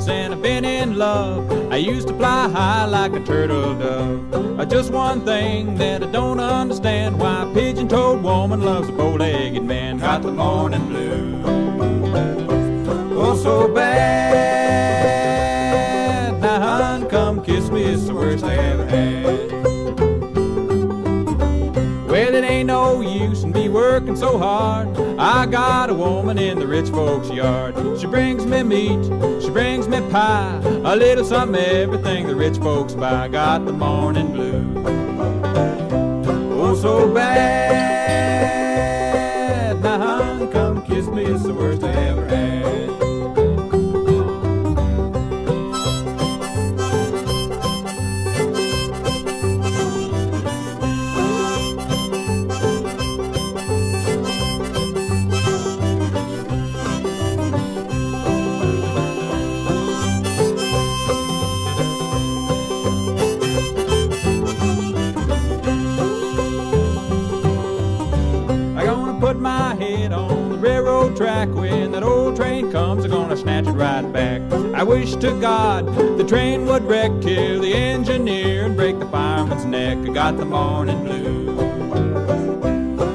And I've been in love. I used to fly high like a turtle dove. Just one thing that I don't understand, why a pigeon-toed woman loves a bow-legged man. Got the morning blues, oh so bad. Now hon, come kiss me, it's the worst I ever had. Well, it ain't no use in me working so hard. I got a woman in the rich folks' yard. She brings me meat, she brings me pie, a little something, everything the rich folks buy. Got the morning blues, oh so bad. Now hon, come kiss me, it's the worst I ever had. My head on the railroad track. When that old train comes, I'm gonna snatch it right back. I wish to God the train would wreck, kill the engineer and break the fireman's neck. I got the morning blues,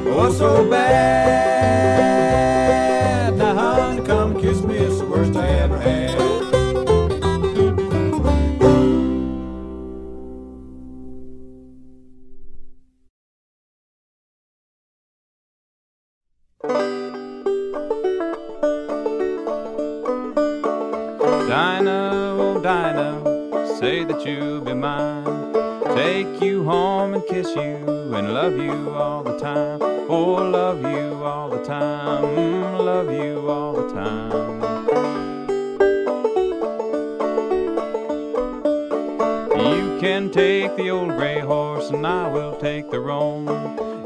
oh so bad. Now honey, come kiss me, it's the worst I ever had. Dinah, oh Dinah, say that you'll be mine. Take you home and kiss you and love you all the time. Oh, love you all the time, love you all the time. You can take the old gray horse and I will take the roan.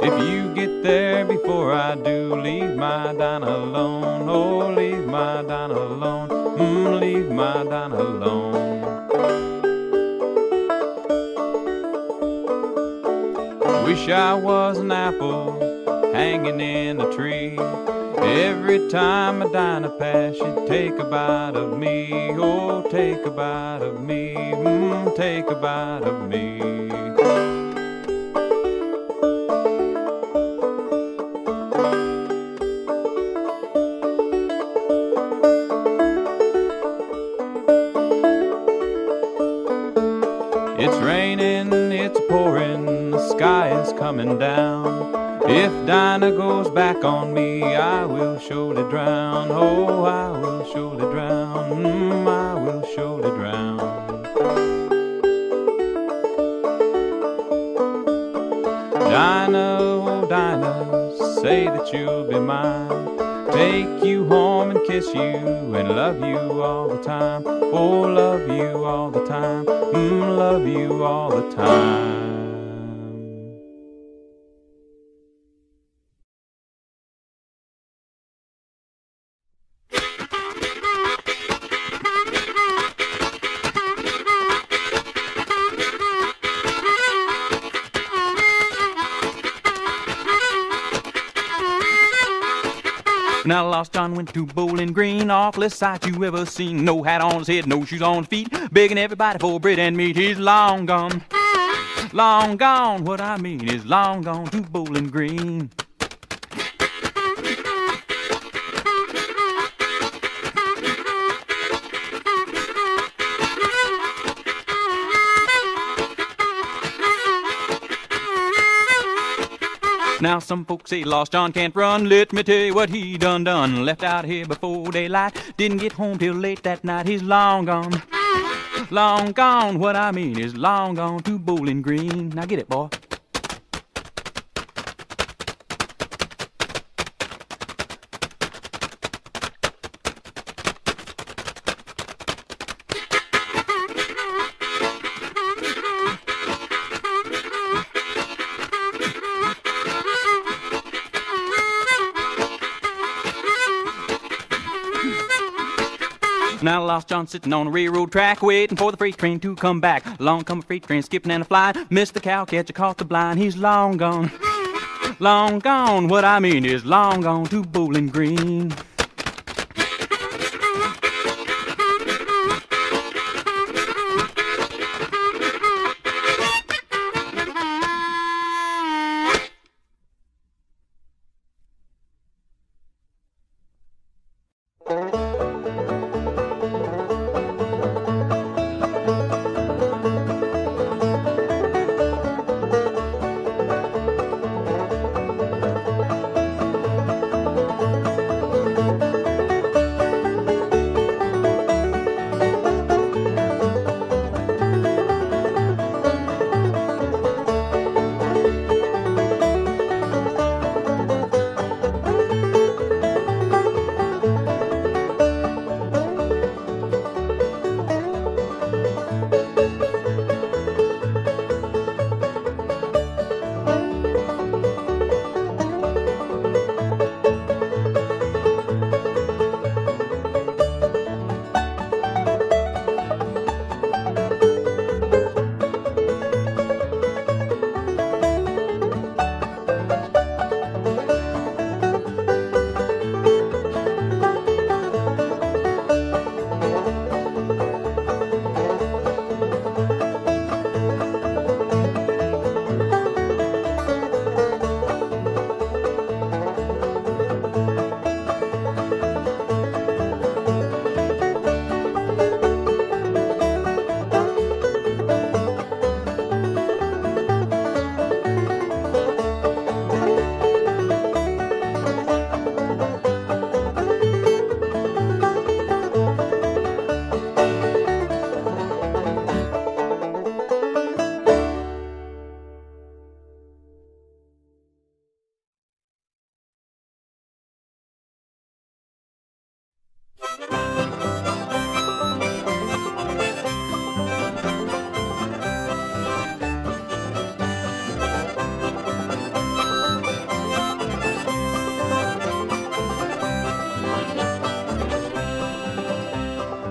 If you get there before I do, leave my Dinah alone. Oh, leave my Dinah alone, leave my Dinah alone. Wish I was an apple hanging in a tree. Every time a Dinah passed, she'd take a bite of me. Oh, take a bite of me, take a bite of me. It's raining, it's pouring, the sky is coming down. If Dinah goes back on me, I will surely drown. Oh, I will surely drown, I will surely drown. Dinah, oh Dinah, say that you'll be mine. Take you home and kiss you and love you all the time. Oh, love you all the time, love you all the time. Now Lost John went to Bowling Green, awfulest sight you ever seen. No hat on his head, no shoes on his feet, begging everybody for bread and meat. He's long gone, long gone. What I mean is long gone to Bowling Green. Now some folks say Lost John can't run. Let me tell you what he done. Left out here before daylight, didn't get home till late that night. He's long gone, long gone. What I mean is long gone to Bowling Green. Now get it, boy. Now I lost John sitting on a railroad track, waiting for the freight train to come back. Along come a freight train, skipping and a flying. Missed the cowcatcher, caught the blind. He's long gone, long gone. What I mean is long gone to Bowling Green.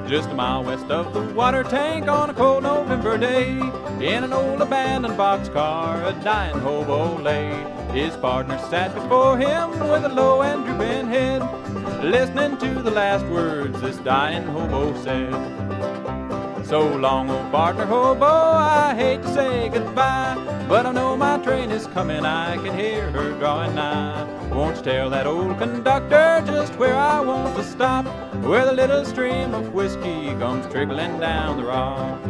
Just a mile west of the water tank on a cold November day, in an old abandoned boxcar, a dying hobo lay. His partner sat before him with a low and drooping head, listening to the last words this dying hobo said. So long, old partner hobo, I hate to say goodbye, but I know my train is coming, I can hear her drawing nigh. Won't you tell that old conductor just where I want to stop, where the little stream of whiskey comes trickling down the rocks?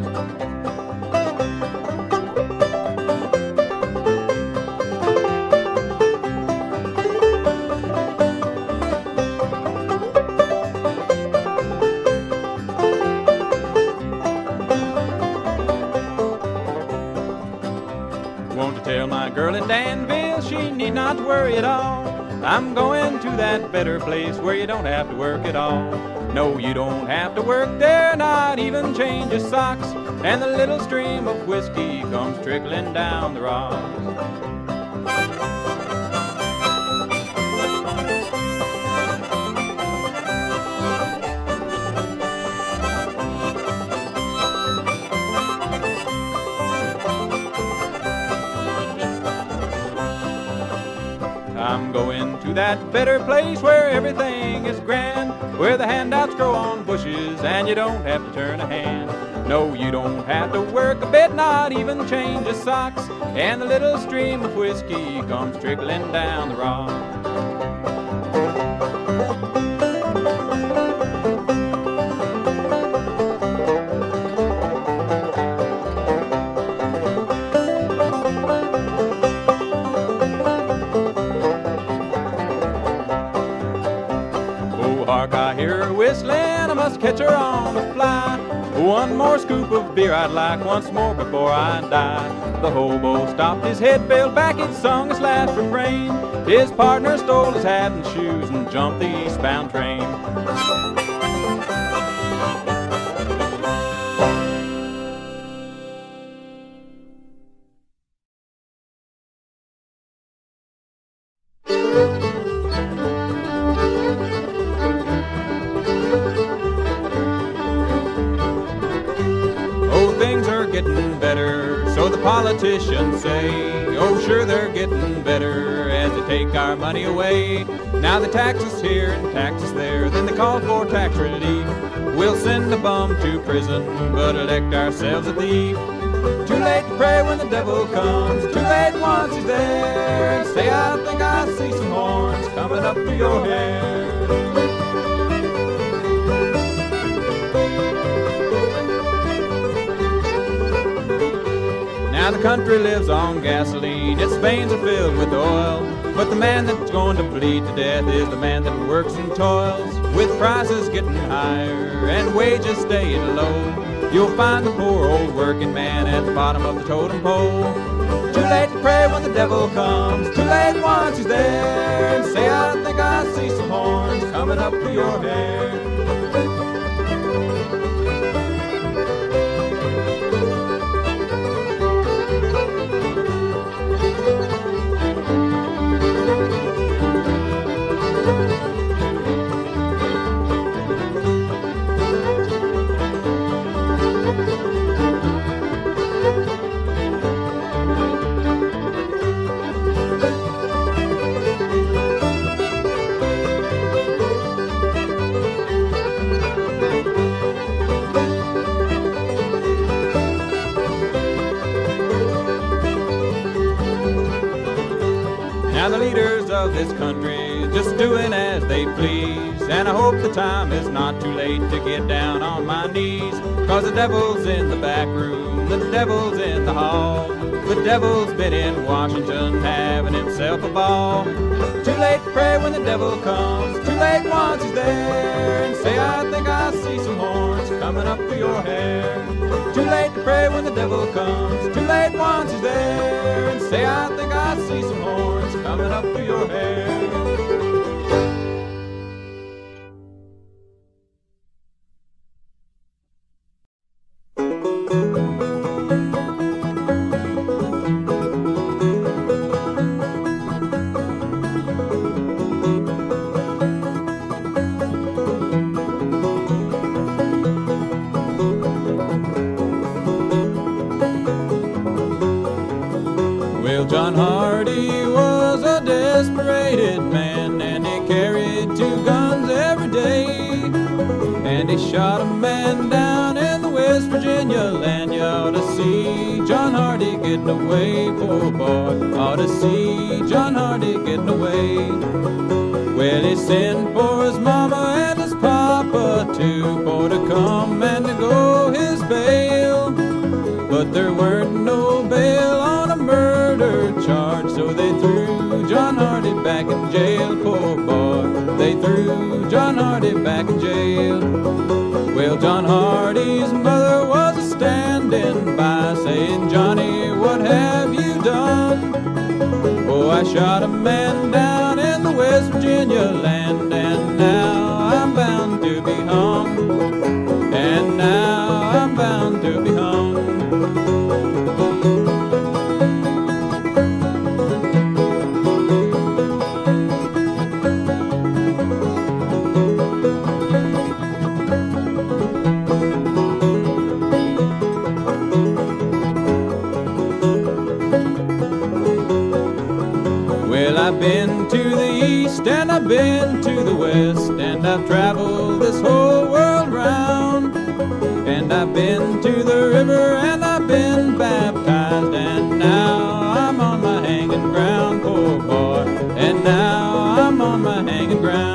Won't you tell my girl in Danville she need not worry at all, I'm going to that better place where you don't have to work at all. No, you don't have to work there, not even change your socks, and the little stream of whiskey comes trickling down the rocks. I'm going to that better place where everything is grand, where the handouts grow on bushes and you don't have to turn a hand. No, you don't have to work a bit, not even change your socks, and the little stream of whiskey comes trickling down the rock. I hear her whistling, I must catch her on the fly. One more scoop of beer I'd like once more before I die. The hobo stopped, his head fell back, he'd sung his last refrain. His partner stole his hat and shoes and jumped the eastbound train. politicians say. Oh, sure, they're getting better as they take our money away. Now they tax us here and tax us there, then they call for tax relief. We'll send a bum to prison, but elect ourselves a thief. Too late to pray when the devil comes, too late once he's there. And say, I think I see some horns coming up through your hair. Now the country lives on gasoline, its veins are filled with oil. But the man that's going to bleed to death is the man that works and toils. With prices getting higher and wages staying low, you'll find the poor old working man at the bottom of the totem pole. Too late to pray when the devil comes, too late once he's there. And say, I think I see some horns coming up through your hair. Now the leaders of this country just doing as they please, and I hope the time is not too late to get down on my knees. Cause the devil's in the back room, the devil's in the hall, the devil's been in Washington having himself a ball. Too late to pray when the devil comes, too late once he's there. And say, I think I see some horns coming up through your hair. Too late to pray when the devil comes, too late once he's there. And say, I think I see some horns coming up through your hair. John Hardy was a desperate man, and he carried 2 guns every day. And he shot a man down in the West Virginia land. You ought to see John Hardy getting away, poor boy. Ought to see John Hardy getting away. Well, he sent for his mama and his papa too, for to come and to go his bail. But there weren't no bail on a murder charge, so they threw John Hardy back in jail, poor boy. They threw John Hardy back in jail. Well, John Hardy's mother was a standing by, saying, Johnny, what have you done? Oh, I shot a man down in the West Virginia land, and now I'm bound to be hung. And now I'm bound to be hung. Well, I've been to the east and I've been to the west, and I've traveled this whole world round. And I've been to the river and I've been baptized, and now I'm on my hanging ground, poor boy. And now I'm on my hanging ground.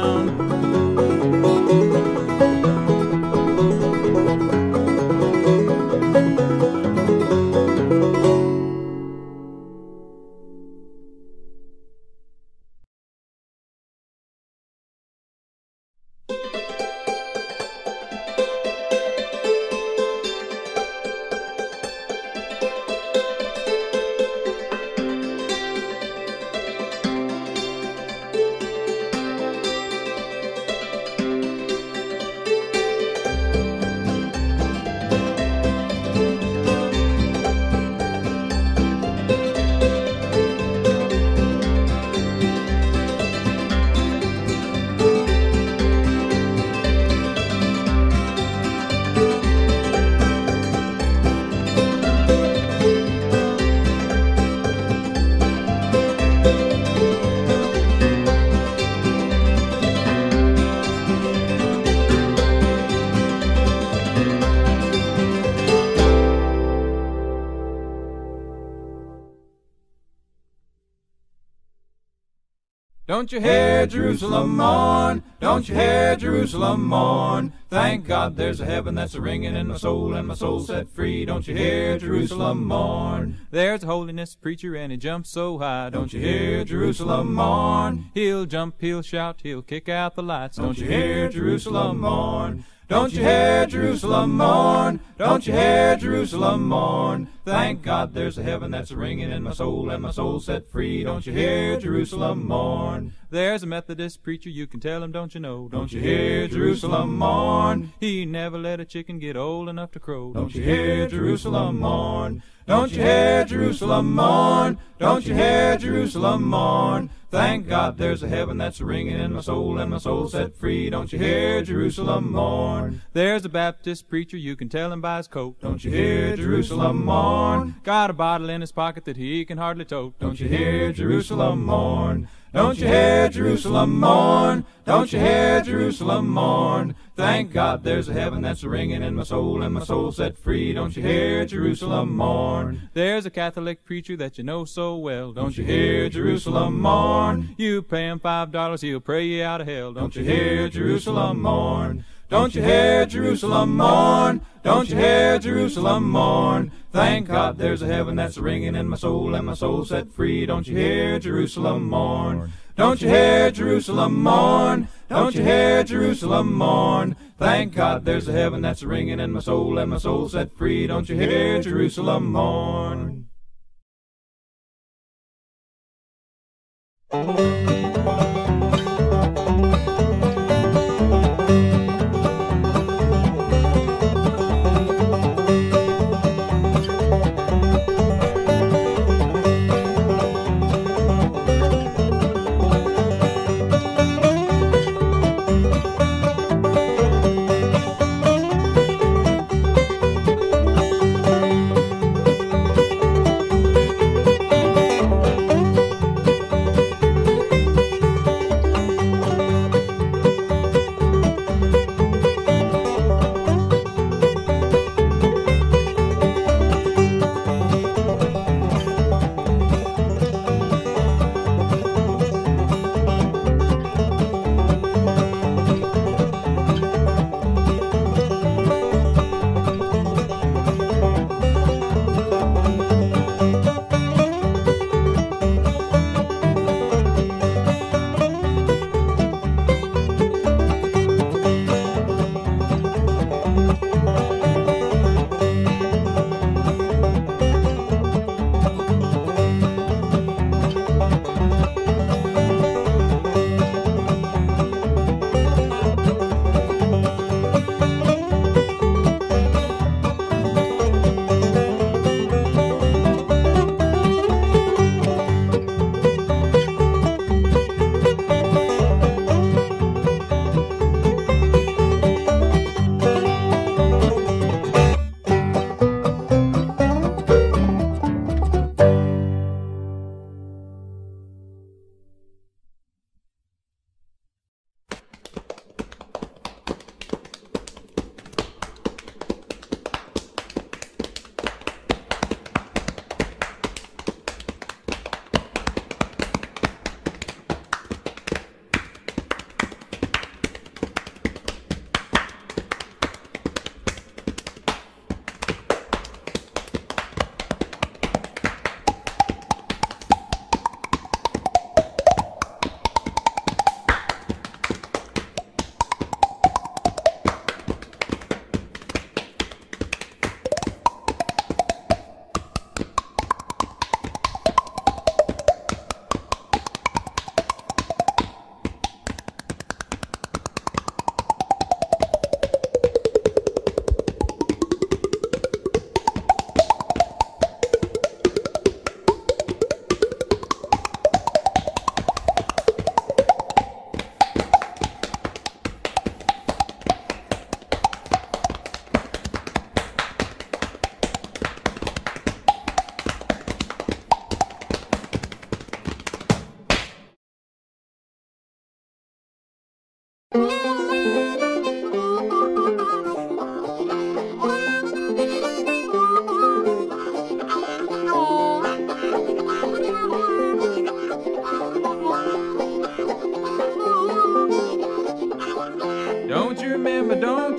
Don't you hear Jerusalem mourn? Don't you hear Jerusalem mourn? Thank God there's a heaven that's a ringing in my soul, and my soul set free. Don't you hear Jerusalem mourn? There's a holiness preacher and he jumps so high. Don't you hear Jerusalem mourn? He'll jump, he'll shout, he'll kick out the lights. Don't you hear Jerusalem mourn? Don't you hear Jerusalem mourn? Don't you hear Jerusalem mourn? Thank God there's a heaven that's a ringing in my soul, and my soul set free. Don't you hear Jerusalem mourn? There's a Methodist preacher, you can tell him, don't you know? Don't you hear Jerusalem mourn? He never let a chicken get old enough to crow. Don't you hear Jerusalem mourn? Don't you hear Jerusalem mourn? Don't you hear Jerusalem mourn? Thank God there's a heaven that's a ringing in my soul, and my soul set free. Don't you hear Jerusalem mourn? There's a Baptist preacher, you can tell him by his coat. Don't you hear Jerusalem mourn? Got a bottle in his pocket that he can hardly tote. Don't you hear Jerusalem mourn? Don't you hear Jerusalem mourn? Don't you hear Jerusalem mourn? Thank God there's a heaven that's a ringing in my soul, and my soul set free. Don't you hear Jerusalem mourn? There's a Catholic preacher that you know so well. Don't you hear Jerusalem mourn? You pay him $5, he'll pray you out of hell. Don't you hear Jerusalem mourn? Don't you hear Jerusalem mourn? Don't you hear Jerusalem mourn? Thank God there's a heaven that's a ringing in my soul, and my soul set free. Don't you hear Jerusalem mourn? Don't you hear Jerusalem mourn? Don't you hear Jerusalem mourn? Thank God there's a heaven that's a ringing in my soul, and my soul set free. Don't you hear Jerusalem mourn?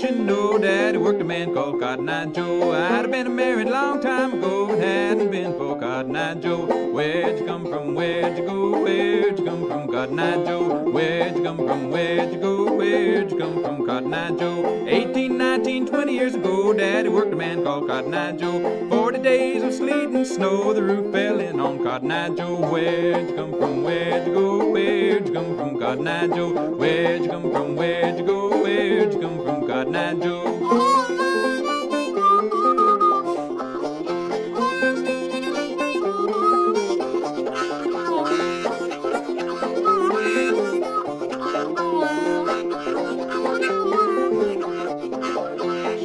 don't you know Daddy worked a man called Cotton Eye Joe? I'd have been married a long time ago if it hadn't been for Cotton Eye Joe. Where'd you come from? Where'd you go? Where'd you come from, Cotton Eye Joe? Where'd you come from? Where'd you go? Where'd you come from, Cotton Eye Joe? 18, 19, 20 years ago, Daddy worked a man called Cotton Eye Joe. 40 days of sleet and snow, the roof fell in on Cotton Eye Joe. Where'd you come from? Where'd you go? Where'd you come from, Cotton Eye Joe? Where'd you come from? Where'd you go? Where'd you come from, Cotton Eye Joe?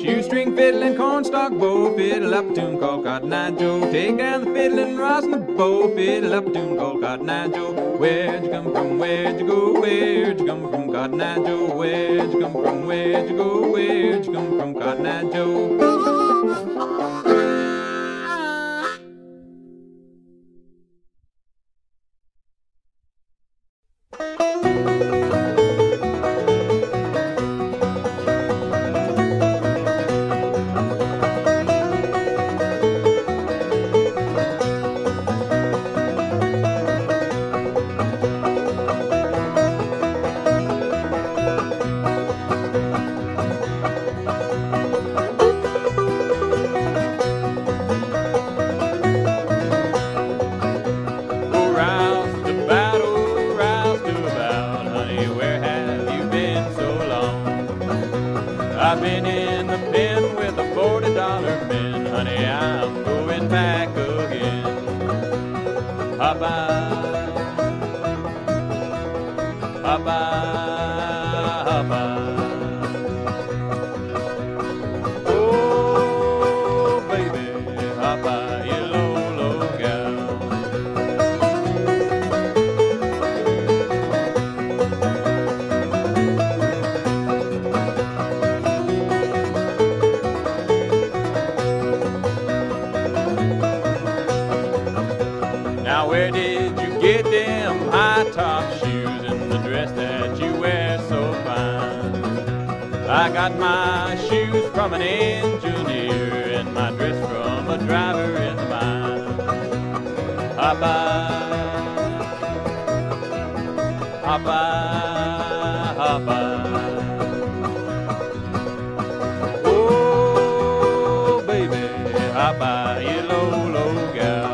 Shoestring fiddle and cornstalk bow, fiddle up a tune called Cotton Eye Joe. Take down the fiddle and rosin the bow, fiddle up a tune called Cotton Eye Joe. Where'd you come from? Where'd you go? Where'd you come from, Cotton Eye Joe? Where'd you come from? Where'd you go? Where'd you come from, Cotton Eye Joe? I've been in the pen with a $40 bin, honey, I'm going back again. Bye-bye, bye-bye, bye-bye. Oh, baby, bye-bye, you low, low gal. Now where did you get them high-top shoes and the dress that you wear so fine? I got my shoes from an engineer and my dress from a driver in the mine. Bye-bye, bye-bye, bye-bye. Oh, baby, bye-bye, you low, low gal.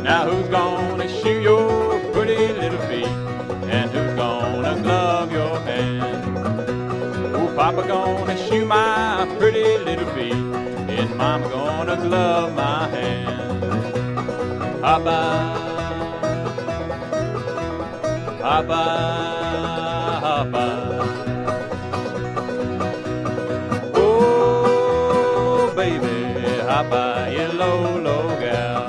Now who's gonna shoe your pretty little feet? And who's gonna glove your hand? Oh, Papa gonna shoe my pretty little feet, and Mama gonna glove my hand. Bye-bye, bye-bye, bye-bye. Oh, baby, bye-bye, you low, low gal.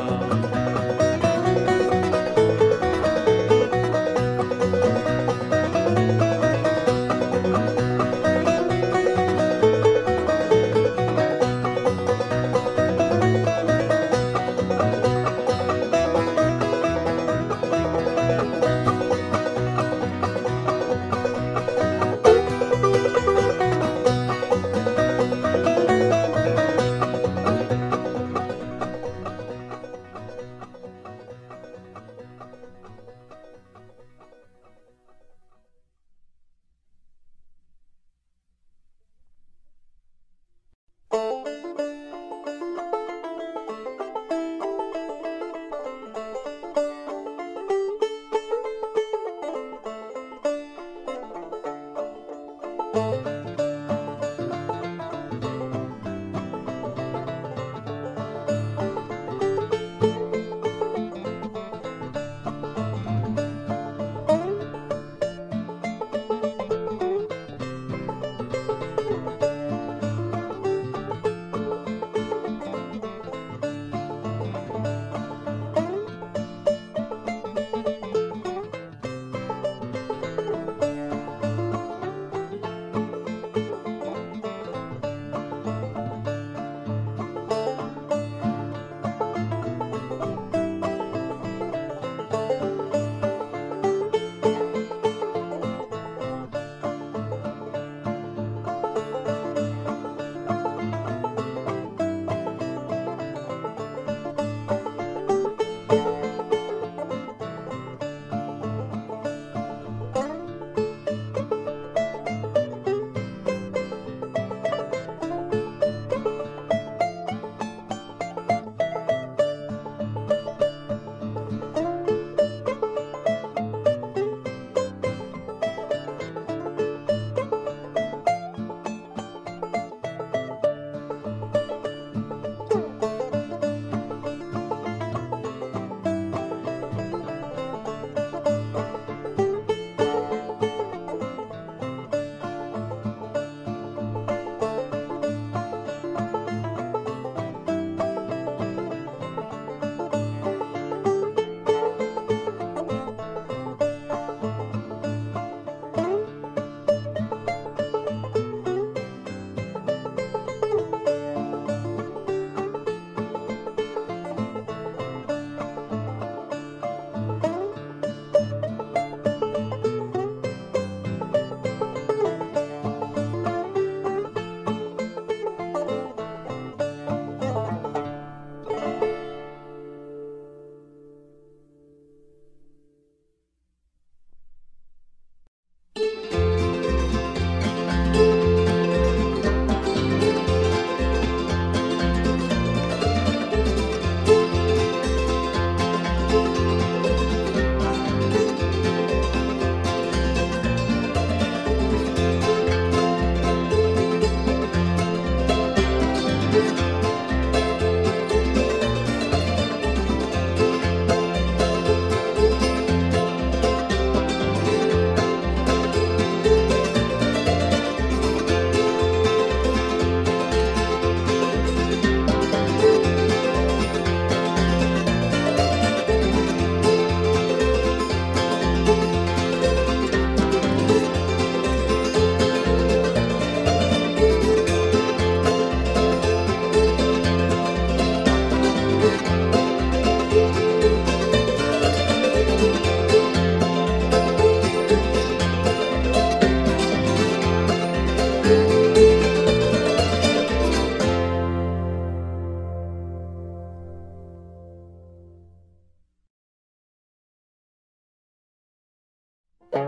Oh,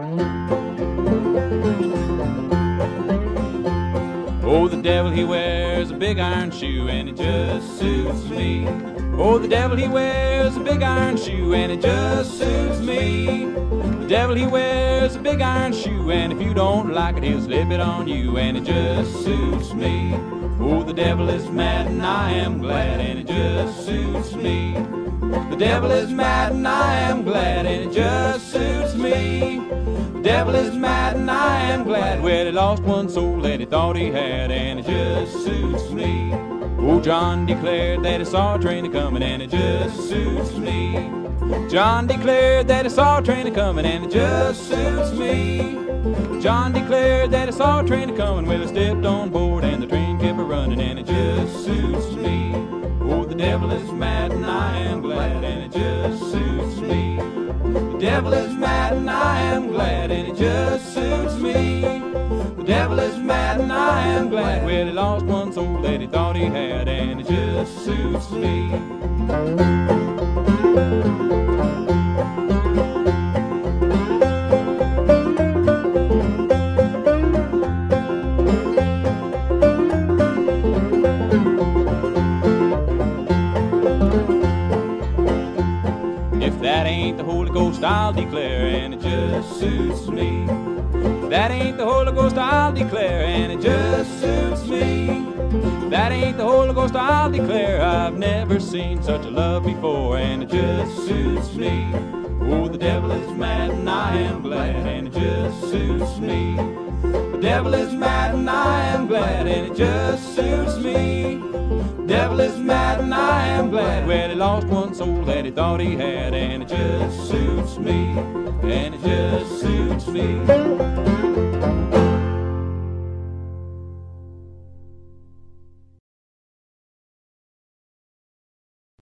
the devil, he wears a big iron shoe and it just suits me. Oh, the devil, he wears a big iron shoe and it just suits me. The devil, he wears a big iron shoe and if you don't like it, he'll slip it on you and it just suits me. Oh, the devil is mad and I am glad and it just suits me. The devil is mad and I am glad and it just suits me. The devil is mad and I am glad. Well, he lost one soul that he thought he had and it just suits me. Oh, John declared that he saw a train a-coming and it just suits me. John declared that he saw a train a-coming and it just suits me. John declared that he saw a train a-coming. Well, he stepped on board and the train kept a-running and it just suits me. Oh, the devil is mad and I am glad and it just suits me. The devil is mad and I am glad and it just suits me. The devil is mad and I am glad. Well, he lost one soul that he thought he had and it just suits me. If that ain't the Holy Ghost, I'll declare, and it just suits me. If that ain't the Holy Ghost, I'll declare, and it just suits me. If that ain't the Holy Ghost, I'll declare, I've never seen such a love before, and it just suits me. Oh, the devil is mad and I am glad, and it just suits me. The devil is mad and I am glad, and it just suits me. The devil is mad and I am glad. Well, he lost one soul that he thought he had, and it just suits me, and it just suits me.